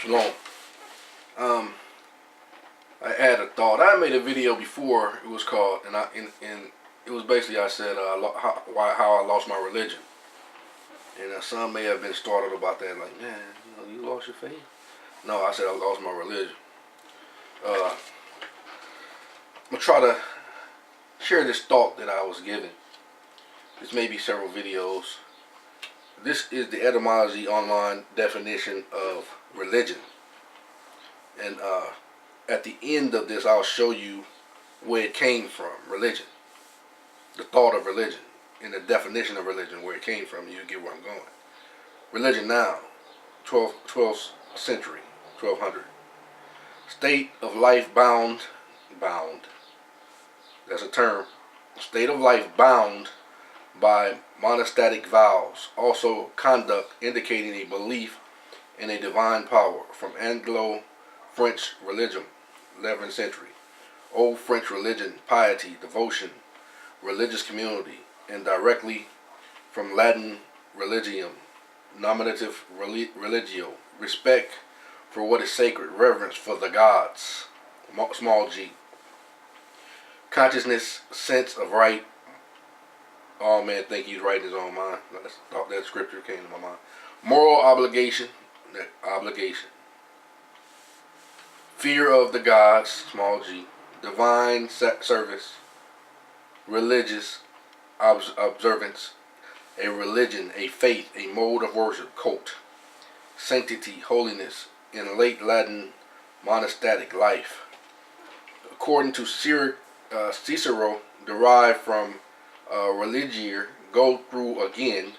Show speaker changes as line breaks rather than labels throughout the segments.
Shalom. I had a thought. I made a video before. It was called, and it was basically I said how I lost my religion. And some may have been startled about that, like, man, you lost your faith. No, I said I lost my religion. I'm gonna try to share this thought that I was given. This may be several videos. This is the etymology online definition of religion. And at the end of this, I'll show you where it came from, religion. The thought of religion and the definition of religion, where it came from. You get where I'm going. Religion now, 12th century, 1200. State of life bound. That's a term. State of life bound by monastic vows. Also conduct indicating a belief in a divine power. From Anglo-French religion, 11th century. Old French religion, piety, devotion, religious community, and directly from Latin religium, nominative religio, respect for what is sacred, reverence for the gods, small g. Consciousness, sense of right. Oh man, think he's right in his own mind. That scripture came to my mind. Moral obligation, fear of the gods, small g. Divine service, religious observance, a religion, a faith, a mode of worship, cult, sanctity, holiness, in late Latin monastic life. According to Cicero, derived from religier, go through again,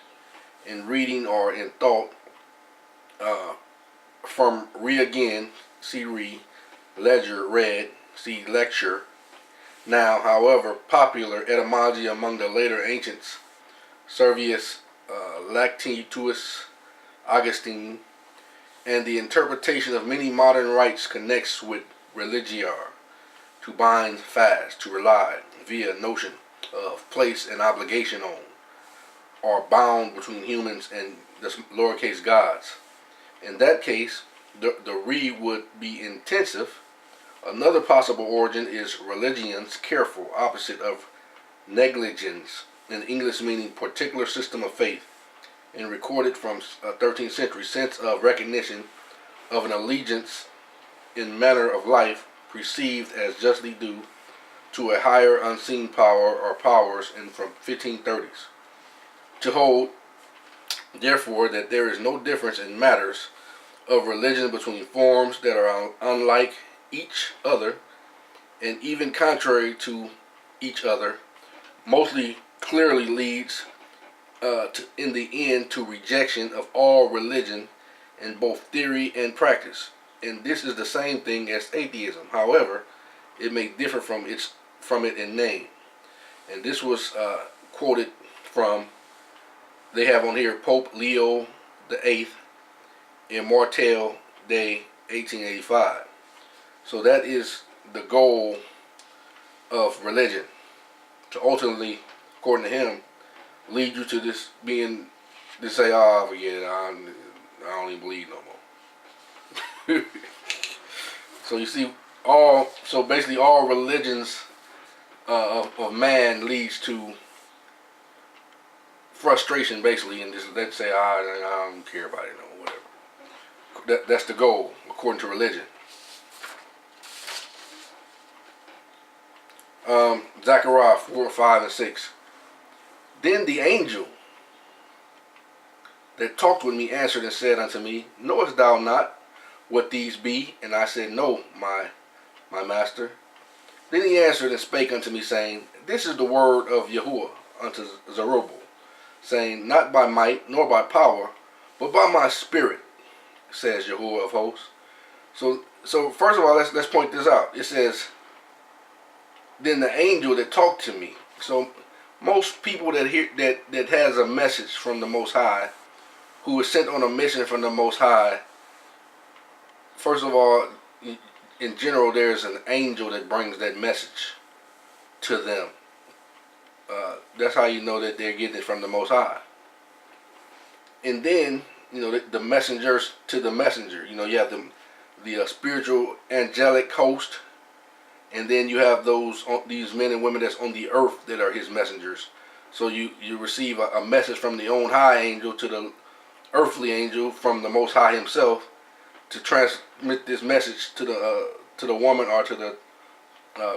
in reading or in thought, from re again, see re, ledger, read, see lecture. Now, however, popular etymology among the later ancients, Servius, Lactantius, Augustine, and the interpretation of many modern rites connects with religiar, to bind fast, to rely, via notion of place and obligation on, or bound between humans and the lowercase gods. In that case, the re would be intensive. Another possible origin is religions, careful, opposite of negligence, in English meaning particular system of faith, and recorded from 13th century, sense of recognition of an allegiance in manner of life perceived as justly due to a higher unseen power or powers, and from 1530s. To hold, therefore, that there is no difference in matters of religion between forms that are unlike each other and even contrary to each other, mostly clearly leads in the end to rejection of all religion in both theory and practice. And this is the same thing as atheism. However, it may differ from it in name. And this was quoted from, they have on here, Pope Leo VIII, Immortale Day 1885. So that is the goal of religion, to ultimately, according to him, lead you to this being, to say, oh, forget it, I don't even believe no more. So you see, basically all religions of man leads to frustration, basically, and just let's say, I don't care about it no more, whatever. That's the goal, according to religion. Zechariah 4, 5, and 6. Then the angel that talked with me answered and said unto me, knowest thou not what these be? And I said, no, my master. Then he answered and spake unto me, saying, this is the word of Yahuwah unto Zerubbabel, saying, not by might nor by power, but by my spirit, says Yahuwah of hosts. So first of all, let's point this out. It says, then the angel that talked to me. So most people that hear that has a message from the Most High, who is sent on a mission from the Most High, first of all, in general, there's an angel that brings that message to them. That's how you know that they're getting it from the Most High. And then the messengers to the messenger. You have the spiritual angelic host, and then you have these men and women that's on the earth that are his messengers. So you receive a message from the on high angel to the earthly angel from the Most High himself to transmit this message to the woman or to the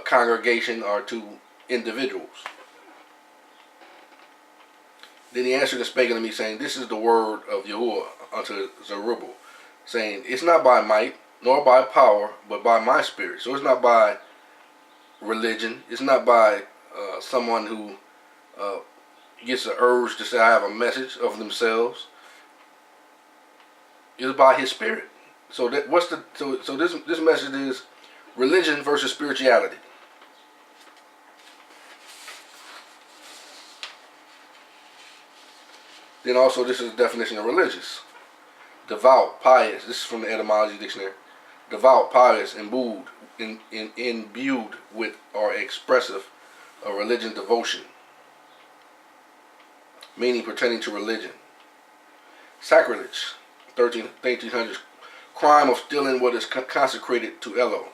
congregation or to individuals. Then he answered and spake unto me, saying, This is the word of Yahuwah unto Zerubbabel, saying, It's not by might, nor by power, but by my spirit. So it's not by religion. It's not by someone who gets the urge to say, I have a message of themselves. It's by his spirit. So this message is religion versus spirituality. Then also, this is the definition of religious. Devout, pious. This is from the Etymology Dictionary. Devout, pious, imbued with or expressive of religion devotion. Meaning pertaining to religion. Sacrilege. 1300s. Crime of stealing what is consecrated to Elo.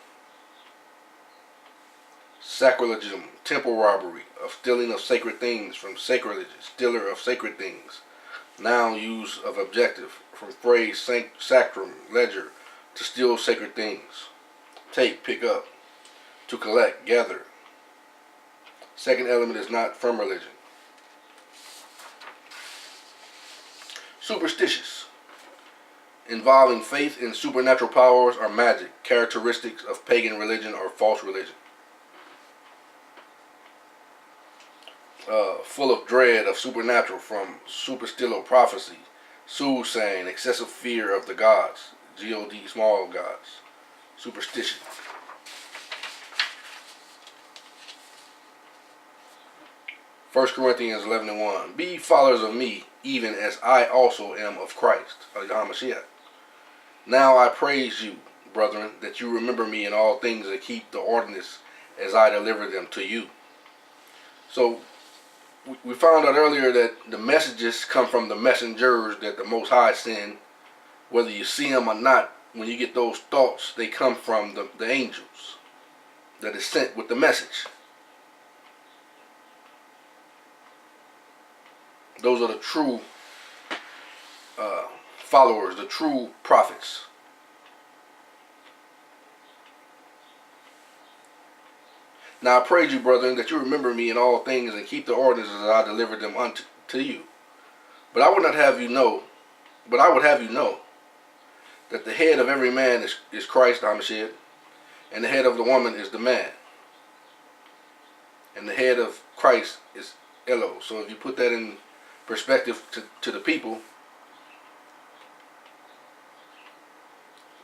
Sacrilegium. Temple robbery. Of stealing of sacred things from sacrilege. Stealer of sacred things. Noun use of objective, from phrase sacrum, ledger, to steal sacred things. Take, pick up, to collect, gather. Second element is not from religion. Superstitious, involving faith in supernatural powers or magic, characteristics of pagan religion or false religion. Full of dread of supernatural, from superstitious prophecy, soothsaying, excessive fear of the gods, God, small gods, superstition. First Corinthians 11:1. Be followers of me, even as I also am of Christ, HaMashiach. Now I praise you, brethren, that you remember me in all things and keep the ordinance as I deliver them to you. So we found out earlier that the messages come from the messengers that the Most High send. Whether you see them or not, when you get those thoughts, they come from the angels that is sent with the message. Those are the true followers, the true prophets. Now I praise you, brethren, that you remember me in all things and keep the ordinances as I delivered them unto you. But I would have you know that the head of every man is Christ, HaMashiach, and the head of the woman is the man. And the head of Christ is Elo. So if you put that in perspective to the people,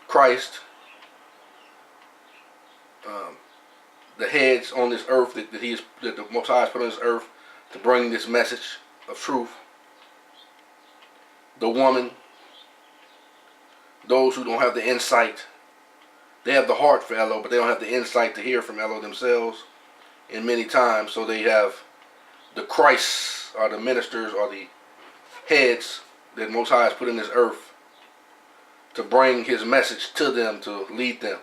Christ, the heads on this earth that the Most High has put on this earth to bring this message of truth. The woman, those who don't have the insight, they have the heart for Elo, but they don't have the insight to hear from Elo themselves in many times. So they have the Christs, or the ministers, or the heads that Most High has put in this earth to bring his message to them, to lead them.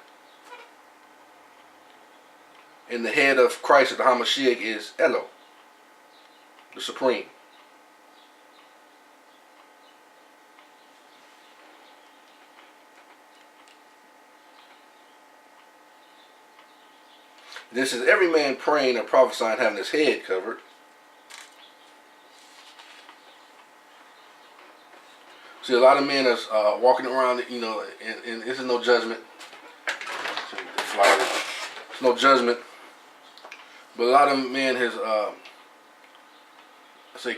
And the head of Christ of the HaMashiach is Elo, the Supreme. This is every man praying or prophesying having his head covered. See, a lot of men is walking around, and this is no judgment. It's no judgment. But a lot of men has,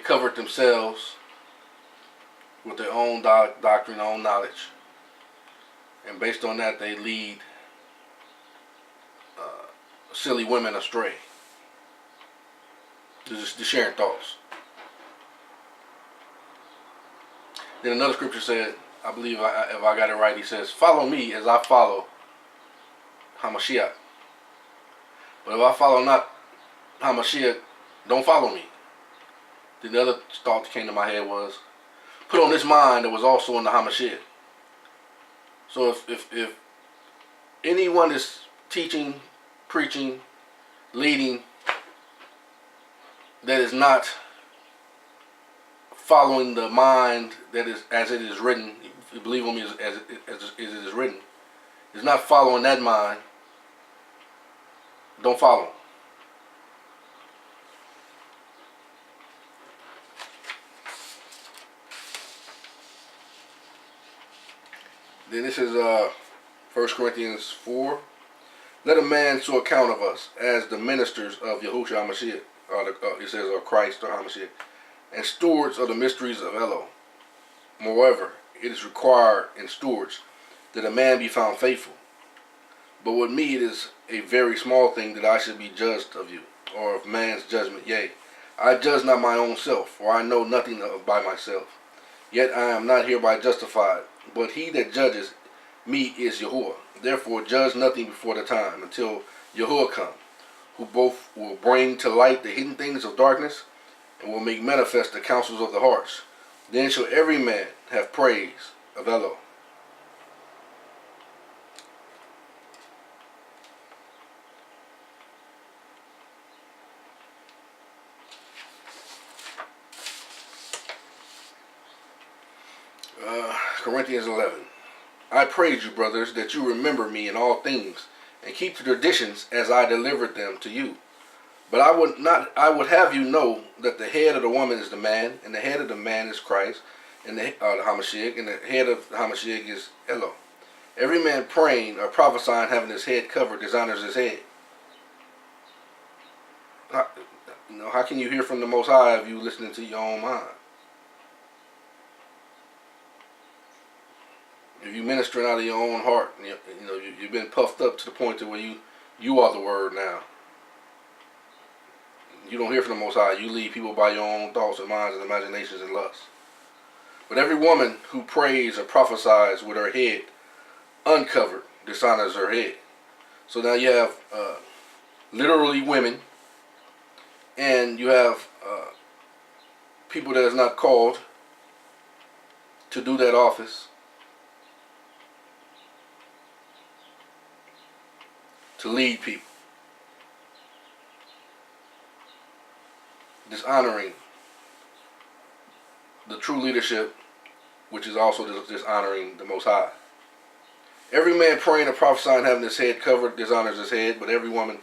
covered themselves with their own doctrine, own knowledge. And based on that, they lead silly women astray. Just sharing thoughts. Then another scripture said, I believe if I got it right, he says, follow me as I follow HaMashiach. But if I follow not HaMashiach, don't follow me. Then the other thought that came to my head was, put on this mind that was also in the Hamashiach. So if anyone is teaching, preaching, leading that is not following the mind that is as it is written, if you believe on me as it is written, is not following that mind, don't follow him. Then this is 1 Corinthians 4. Let a man so account of us as the ministers of Yahushua HaMashiach, it says of Christ or HaMashiach, and stewards of the mysteries of Elo. Moreover, it is required in stewards that a man be found faithful. But with me it is a very small thing that I should be judged of you, or of man's judgment. Yea, I judge not my own self, for I know nothing by myself. Yet I am not hereby justified, but he that judges me is Yahuwah. Therefore judge nothing before the time, until Yahuwah come, who both will bring to light the hidden things of darkness, and will make manifest the counsels of the hearts. Then shall every man have praise of Elo. Corinthians 11. I praise you, brothers, that you remember me in all things, and keep the traditions as I delivered them to you. But I would have you know that the head of the woman is the man, and the head of the man is Christ, and the Hamashiach, and the head of the Hamashiach is Elo. Every man praying or prophesying having his head covered dishonors his head. How can you hear from the Most High if you listening to your own mind? If you ministering out of your own heart, you've been puffed up to the point to where you are the word now. You don't hear from the Most High. You lead people by your own thoughts and minds and imaginations and lusts. But every woman who prays or prophesies with her head uncovered dishonors her head. So now you have literally women, and you have people that is not called to do that office, to lead people, dishonoring the true leadership, which is also dishonoring the Most High. Every man praying or prophesying having his head covered dishonors his head, but every woman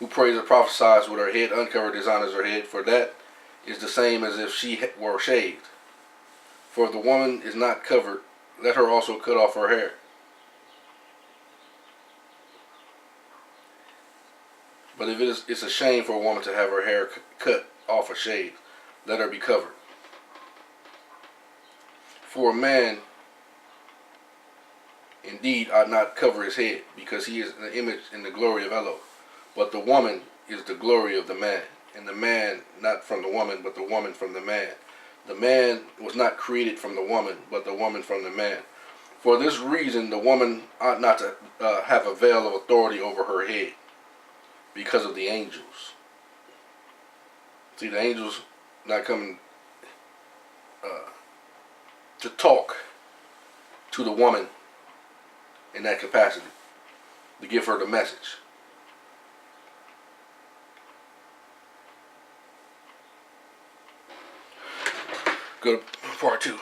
who prays or prophesies with her head uncovered dishonors her head, for that is the same as if she were shaved. For if the woman is not covered, let her also cut off her hair. But if it's a shame for a woman to have her hair cut off or shaved, let her be covered. For a man indeed ought not cover his head, because he is the image and the glory of Elo. But the woman is the glory of the man, and the man not from the woman, but the woman from the man. The man was not created from the woman, but the woman from the man. For this reason the woman ought not to have a veil of authority over her head, because of the angels. See, the angels not coming to talk to the woman in that capacity, to give her the message. Go to part 2.